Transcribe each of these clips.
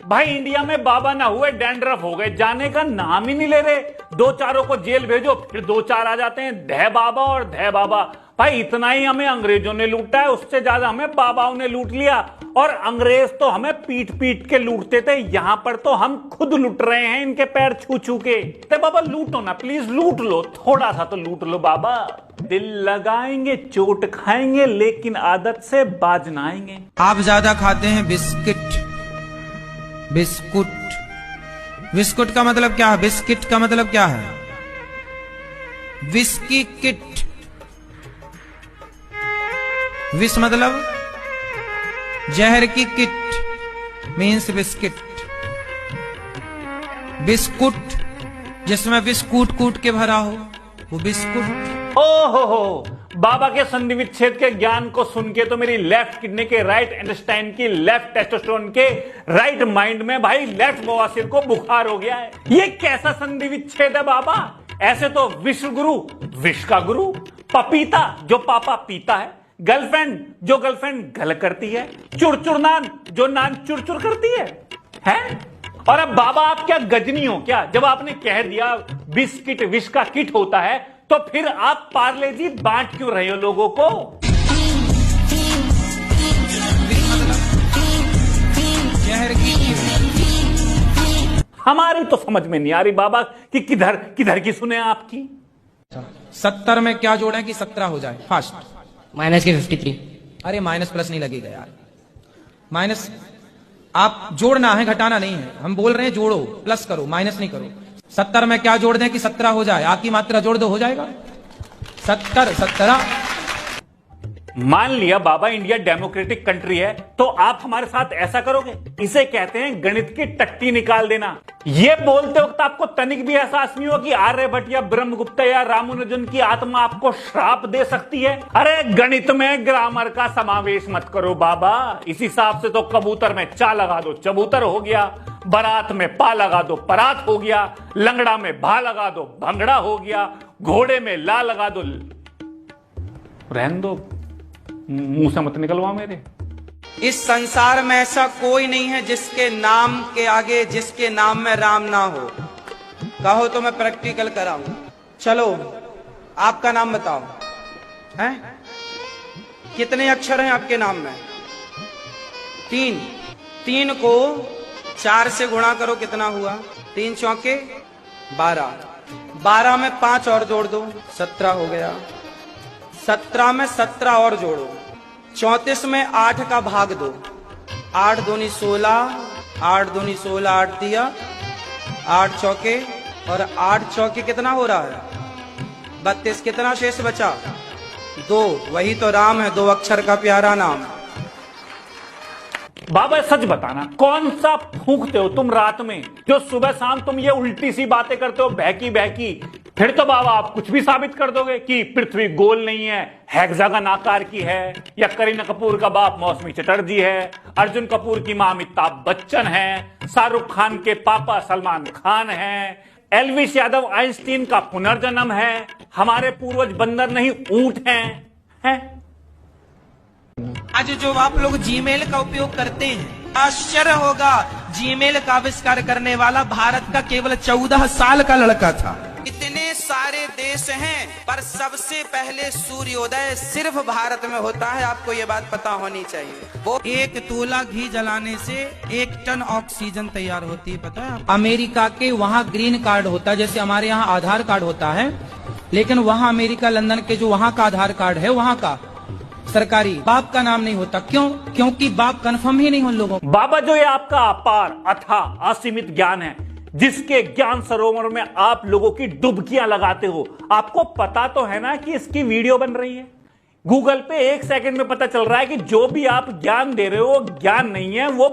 भाई इंडिया में बाबा ना हुए डैंड्रफ हो गए, जाने का नाम ही नहीं ले रहे। दो चारों को जेल भेजो, फिर दो चार आ जाते हैं, धै बाबा और धै बाबा। भाई इतना ही हमें अंग्रेजों ने लूटा है, उससे ज्यादा हमें बाबाओं ने लूट लिया। और अंग्रेज तो हमें पीट पीट के लूटते थे, यहां पर तो हम खुद लूट रहे हैं इनके पैर छू छू के। तो बाबा लूटो ना, प्लीज लूट लो, थोड़ा सा तो लूट लो बाबा। दिल लगाएंगे चोट खाएंगे, लेकिन आदत से बाज ना आएंगे। आप ज्यादा खाते हैं बिस्किट। बिस्कुट, बिस्कुट का मतलब क्या है? बिस्किट का मतलब क्या है? Whisky kit. विस मतलब जहर की किट, मीन्स बिस्किट। बिस्कुट जिसमें बिस्कुट कूट के भरा हो, वो बिस्कुट। ओहो, बाबा के संधि विच्छेद के ज्ञान को सुन के तो मेरी लेफ्ट किडनी के राइट इंटेस्टाइन की लेफ्ट टेस्टोस्टेरोन के राइट माइंड में भाई लेफ्ट बवासीर को बुखार हो गया है। ये कैसा संधि विच्छेद है बाबा? ऐसे तो विश्व गुरु विश्व का गुरु, पपीता जो पापा पीता है, गर्लफ्रेंड जो गर्लफ्रेंड गल करती है, चुरचुर नान जो नान चुरचुर करती है? और अब बाबा आप क्या गजनी हो क्या? जब आपने कह दिया बिस्किट विश्व का किट होता है, तो फिर आप पार्ले जी बांट क्यों रहे हो लोगों को? जहर की हमारी तो समझ में नहीं आ रही बाबा कि किधर किधर की सुने आपकी। 70 में क्या जोड़ें कि 17 हो जाए? फास्ट। माइनस के 53। अरे माइनस प्लस नहीं लगेगा यार, माइनस आप जोड़ना है, घटाना नहीं है। हम बोल रहे हैं जोड़ो, प्लस करो, माइनस नहीं करो। 70 में क्या जोड़ दें कि 17 हो जाए? आ की मात्रा जोड़ दो, हो जाएगा 70 17। मान लिया बाबा इंडिया डेमोक्रेटिक कंट्री है, तो आप हमारे साथ ऐसा करोगे? इसे कहते हैं गणित की टट्टी निकाल देना। ये बोलते वक्त आपको तनिक भी एहसास नहीं हो कि आर्यभट्ट या ब्रह्मगुप्त या रामानुजन की आत्मा आपको श्राप दे सकती है? अरे गणित में ग्रामर का समावेश मत करो बाबा। इस हिसाब से तो कबूतर में चा लगा दो चबूतर हो गया, बारात में पा लगा दो परात हो गया, लंगड़ा में भा लगा दो भंगड़ा हो गया, घोड़े में ला लगा दो। रहने दो, मुंह से मत निकलवा मेरे। इस संसार में ऐसा कोई नहीं है जिसके नाम के आगे जिसके नाम में राम ना हो। कहो तो मैं प्रैक्टिकल कराऊं। चलो आपका नाम बताओ, हैं? कितने अक्षर हैं आपके नाम में? 3। 3 को 4 से गुणा करो, कितना हुआ? 3 चौके 12। 12 में 5 और जोड़ दो, 17 हो गया। 17 में 17 और जोड़ो, 34 में 8 का भाग दो, 8 दूनी 16, 8 दूनी 16, 8 दिया, 8 चौके और 8 चौके कितना हो रहा है? 32। कितना शेष बचा? 2। वही तो राम है, 2 अक्षर का प्यारा नाम। बाबा सच बताना, कौन सा फूंकते हो तुम रात में, जो सुबह शाम तुम ये उल्टी सी बातें करते हो बहकी बहकी? फिर तो बाबा आप कुछ भी साबित कर दोगे कि पृथ्वी गोल नहीं है, हेक्सागन आकार की है, या करीना कपूर का बाप मौसमी चटर्जी है, अर्जुन कपूर की मां अमिताभ बच्चन है, शाहरुख खान के पापा सलमान खान हैं, एल्विस यादव आइंस्टीन का पुनर्जन्म है, हमारे पूर्वज बंदर नहीं ऊंट हैं? आज जो आप लोग जीमेल का उपयोग करते हैं, आश्चर्य होगा, जीमेल का आविष्कार करने वाला भारत का केवल 14 साल का लड़का था। इतने सारे देश हैं, पर सबसे पहले सूर्योदय सिर्फ भारत में होता है। आपको ये बात पता होनी चाहिए। वो 1 तोला घी जलाने से 1 टन ऑक्सीजन तैयार होती है, पता है? अमेरिका के वहाँ ग्रीन कार्ड होता है, जैसे हमारे यहाँ आधार कार्ड होता है, लेकिन वहाँ अमेरिका लंदन के जो वहाँ का आधार कार्ड है, वहाँ का सरकारी, बाप का नाम नहीं होता। क्यों? क्योंकि बाप कंफर्म ही नहीं उन लोगों। बाबा जो ये आपका अपार अथाह असीमित ज्ञान है, जिसके ज्ञान सरोवर में आप लोगों की डुबकियां लगाते हो, आपको पता तो है ना कि इसकी वीडियो बन रही है? गूगल पे 1 सेकंड में पता चल रहा है कि जो भी आप ज्ञान दे रहे हो वो ज्ञान नहीं है, वो।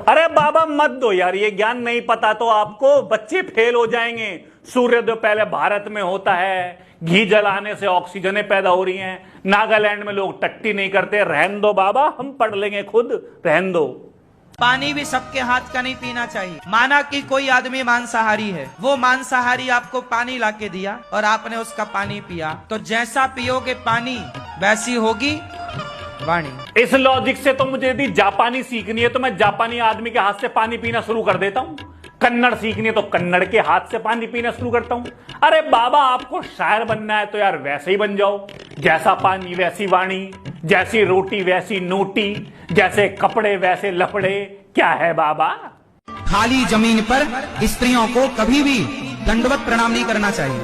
अरे बाबा मत दो यार, ये ज्ञान नहीं पता तो आपको, बच्चे फेल हो जाएंगे। सूर्योदय पहले भारत में होता है, घी जलाने से ऑक्सीजन पैदा हो रही हैं, नागालैंड में लोग टट्टी नहीं करते। रहन दो बाबा, हम पढ़ लेंगे खुद, रहन दो। पानी भी सबके हाथ का नहीं पीना चाहिए। माना कि कोई आदमी मांसाहारी है, वो मांसाहारी आपको पानी लाके दिया और आपने उसका पानी पिया, तो जैसा पियोगे पानी वैसी होगी वाणी। इस लॉजिक से तो मुझे यदि जापानी सीखनी है तो मैं जापानी आदमी के हाथ से पानी पीना शुरू कर देता हूं। कन्नड़ सीखनी है तो कन्नड़ के हाथ से पानी पीना शुरू करता हूं। अरे बाबा, आपको शायर बनना है तो यार वैसे ही बन जाओ। जैसा पानी वैसी वाणी, जैसी रोटी वैसी नोटी, जैसे कपड़े वैसे लफड़े। क्या है बाबा? खाली जमीन पर स्त्रियों को कभी भी दंडवत प्रणाम नहीं करना चाहिए,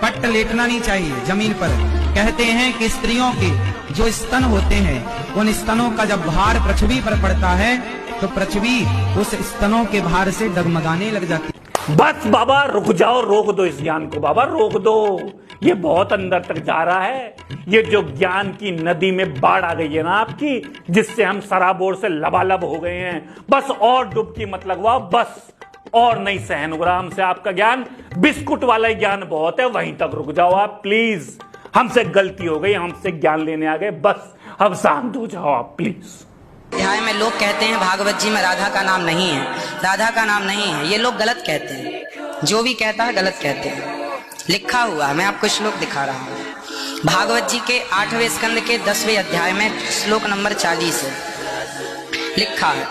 पट्ट लेटना नहीं चाहिए जमीन पर। कहते हैं कि स्त्रियों के जो स्तन होते हैं, उन स्तनों का जब भार पृथ्वी पर पड़ता है तो पृथ्वी उस स्तनों के भार से डगमगाने लग जाती है। बस बाबा रुक जाओ, रोक दो इस ज्ञान को बाबा, रोक दो। ये बहुत अंदर तक जा रहा है। ये जो ज्ञान की नदी में बाढ़ आ गई है ना आपकी, जिससे हम सराबोर से लबालब हो गए हैं, बस और डुबकी मत लगवाओ, बस और नहीं सहन हो रहा हमसे आपका ज्ञान। बिस्कुट वाला ही ज्ञान बहुत है, वहीं तक रुक जाओ आप प्लीज। हमसे गलती हो गई, हमसे ज्ञान लेने आ गए, बस अब शांत हो जाओ आप प्लीज। अध्याय में लोग कहते हैं भागवत जी में राधा का नाम नहीं है, राधा का नाम नहीं है। ये लोग गलत कहते हैं, जो भी कहता है गलत कहते हैं। लिखा हुआ है, मैं आपको श्लोक दिखा रहा हूँ। भागवत जी के 8वें स्कंद के 10वें अध्याय में श्लोक नंबर 40 है, लिखा है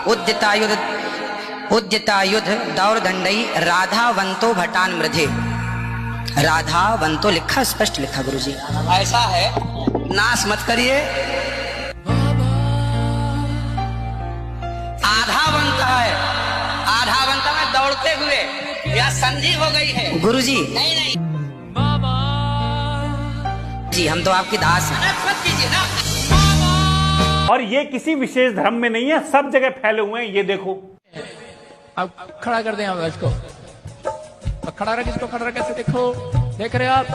उद्यतायुध दौरदंडई राधावंतो भटान मृधे। राधावंतो लिखा, स्पष्ट लिखा गुरुजी। ऐसा है, नाश मत करिए। आधावंत है, आधावंत में दौड़ते हुए या संधि हो गई है गुरुजी। नहीं नहीं जी, हम तो आपकी दास हैं। मत कीजिए ना। और ये किसी विशेष धर्म में नहीं है, सब जगह फैले हुए हैं। ये देखो, अब खड़ा कर दें आप इसको, अब खड़ा रख, इसको खड़ा रख, कैसे देखो, देख रहे आप?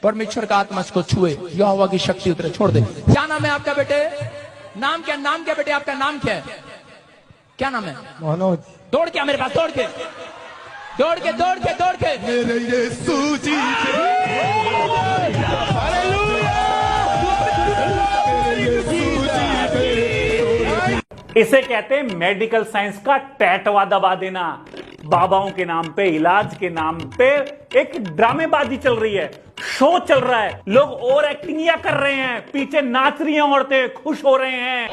परमेश्वर का आत्मा इसको छुए, यहोवा की शक्ति उतरे। छोड़ दे। क्या नाम है आपका बेटे? नाम क्या? नाम क्या बेटे? आपका नाम क्या है? क्या नाम है? मनोज। दौड़ के मेरे पास, दौड़ के दौड़ के दौड़ के दौड़ के मेरे यीशु जी इसे कहते हैं मेडिकल साइंस का टैटवा दबा देना। बाबाओं के नाम पे, इलाज के नाम पे एक ड्रामेबाजी चल रही है, शो चल रहा है। लोग ओवर एक्टिंग या कर रहे हैं, पीछे नाच रही हैं औरतें, खुश हो रहे हैं।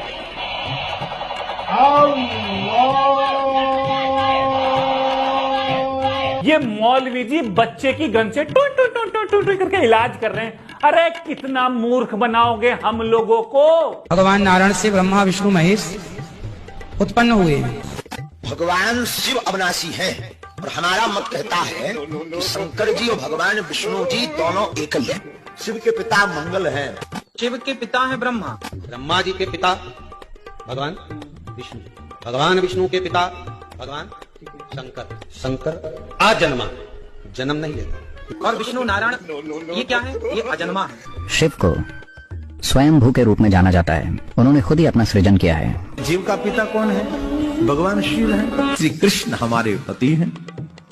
ये मौलवी जी बच्चे की गन से टू टू टू टू टू टू करके इलाज कर रहे हैं। अरे कितना मूर्ख बनाओगे हम लोगों को। भगवान नारायण से ब्रह्मा विष्णु महेश उत्पन्न हुए। भगवान शिव अविनाशी हैं और हमारा मत कहता है कि शंकर जी और भगवान विष्णु जी दोनों एक ही हैं। शिव के पिता मंगल हैं। शिव के पिता है ब्रह्मा, ब्रह्मा जी के पिता भगवान विष्णु, भगवान विष्णु के पिता भगवान शंकर। शंकर अजन्मा, जन्म नहीं लेता। और विष्णु नारायण ये क्या है? ये अजन्मा है। शिव को स्वयं भू के रूप में जाना जाता है, उन्होंने खुद ही अपना सृजन किया है। जीव का पिता कौन है? भगवान शिव है। श्री कृष्ण हमारे पति हैं,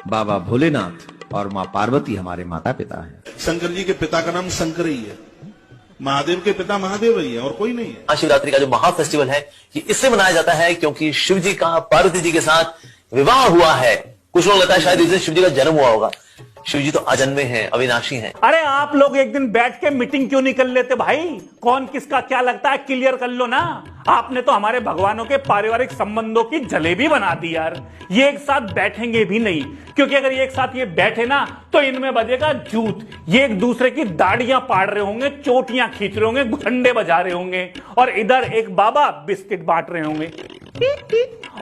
बाबा भोलेनाथ और माँ पार्वती हमारे माता पिता हैं। शंकर जी के पिता का नाम शंकर ही है, महादेव के पिता महादेव ही है और कोई नहीं है। महाशिवरात्रि का जो महा फेस्टिवल है ये इससे मनाया जाता है क्योंकि शिव जी का पार्वती जी के साथ विवाह हुआ है। कुछ लोग लगता है शायद इस दिन शिव जी का जन्म हुआ होगा। शिव जी तो अजन्मे हैं, अविनाशी हैं। अरे आप लोग एक दिन बैठ के मीटिंग क्यों नहीं कर लेते भाई? कौन किसका क्या लगता है क्लियर कर लो ना। आपने तो हमारे भगवानों के पारिवारिक संबंधों की जलेबी बना दी यार। ये एक साथ बैठेंगे भी नहीं, क्योंकि अगर ये एक साथ ये बैठे ना तो इनमें बजेगा जूत। ये एक दूसरे की दाढ़ियां पाड़ रहे होंगे, चोटियां खींच रहे होंगे, घंटे बजा रहे होंगे, और इधर एक बाबा बिस्किट बांट रहे होंगे।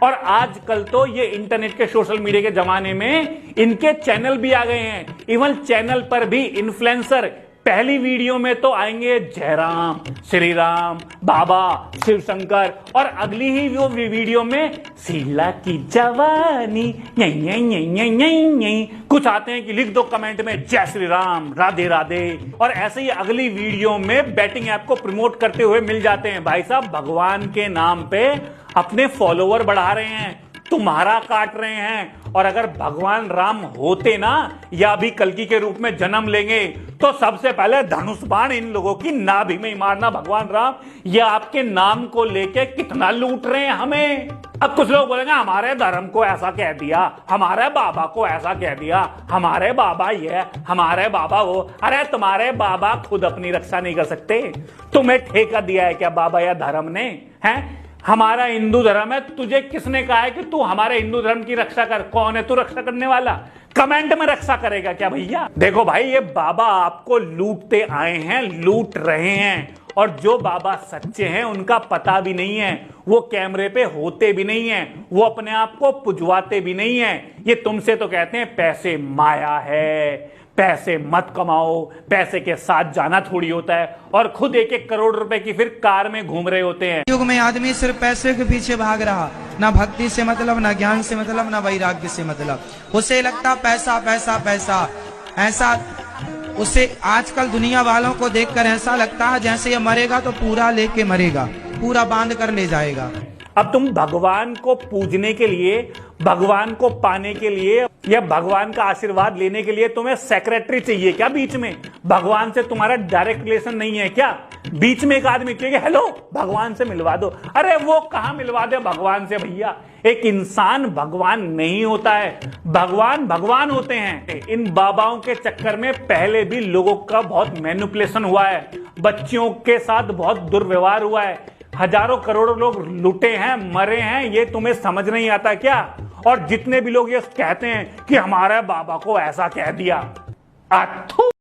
और आजकल तो ये इंटरनेट के सोशल मीडिया के जमाने में इनके चैनल भी आ गए हैं। इवन चैनल पर भी इन्फ्लुएंसर पहली वीडियो में तो आएंगे जयराम, श्री राम, बाबा, शिव शंकर, और अगली ही वो वीडियो में सीला की जवानी यही कुछ आते हैं कि लिख दो कमेंट में जय श्री राम, राधे राधे। और ऐसे ही अगली वीडियो में बैटिंग ऐप को प्रमोट करते हुए मिल जाते हैं। भाई साहब, भगवान के नाम पे अपने फॉलोवर बढ़ा रहे हैं, तुम्हारा काट रहे हैं, और अगर भगवान राम होते ना या अभी कल्कि के रूप में जन्म लेंगे तो सबसे पहले धनुष बाण इन लोगों की नाभि में ही मारना। भगवान राम ये आपके नाम को लेके कितना लूट रहे हैं हमें। अब कुछ लोग बोलेंगे हमारे धर्म को ऐसा कह दिया, हमारे बाबा को ऐसा कह दिया, हमारे बाबा ये, हमारे बाबा वो। अरे तुम्हारे बाबा खुद अपनी रक्षा नहीं कर सकते, तुम्हें ठेका दिया है क्या बाबा या धर्म ने? हैं हमारा हिंदू धर्म है, तुझे किसने कहा है कि तू हमारे हिंदू धर्म की रक्षा कर? कौन है तू रक्षा करने वाला? कमेंट में रक्षा करेगा क्या भैया? देखो भाई ये बाबा आपको लूटते आए हैं, लूट रहे हैं, और जो बाबा सच्चे हैं उनका पता भी नहीं है, वो कैमरे पे होते भी नहीं है, वो अपने आप को पुजवाते भी नहीं है। ये तुमसे तो कहते हैं पैसे माया है, पैसे मत कमाओ, पैसे के साथ जाना थोड़ी होता है, और खुद 1-1 करोड़ रुपए की फिर कार में घूम रहे होते हैं। युग में आदमी सिर्फ पैसे के पीछे भाग रहा, ना भक्ति से मतलब, ना ज्ञान से मतलब, ना वैराग्य से मतलब। उसे लगता पैसा पैसा पैसा, ऐसा उसे आजकल दुनिया वालों को देखकर ऐसा लगता है जैसे ये मरेगा तो पूरा लेके मरेगा, पूरा बांध कर ले जाएगा। अब तुम भगवान को पूजने के लिए, भगवान को पाने के लिए या भगवान का आशीर्वाद लेने के लिए तुम्हें सेक्रेटरी चाहिए क्या बीच में? भगवान से तुम्हारा डायरेक्ट रिलेशन नहीं है क्या? बीच में एक आदमी चाहिए, हेलो भगवान से मिलवा दो। अरे वो कहां मिलवा दे भगवान से भैया? एक इंसान भगवान नहीं होता है, भगवान भगवान होते हैं। इन बाबाओं के चक्कर में पहले भी लोगों का बहुत मैनिपुलेशन हुआ है, बच्चियों के साथ बहुत दुर्व्यवहार हुआ है, हजारों करोड़ों लोग लूटे हैं, मरे हैं। ये तुम्हें समझ नहीं आता क्या? और जितने भी लोग ये कहते हैं कि हमारे बाबा को ऐसा कह दिया,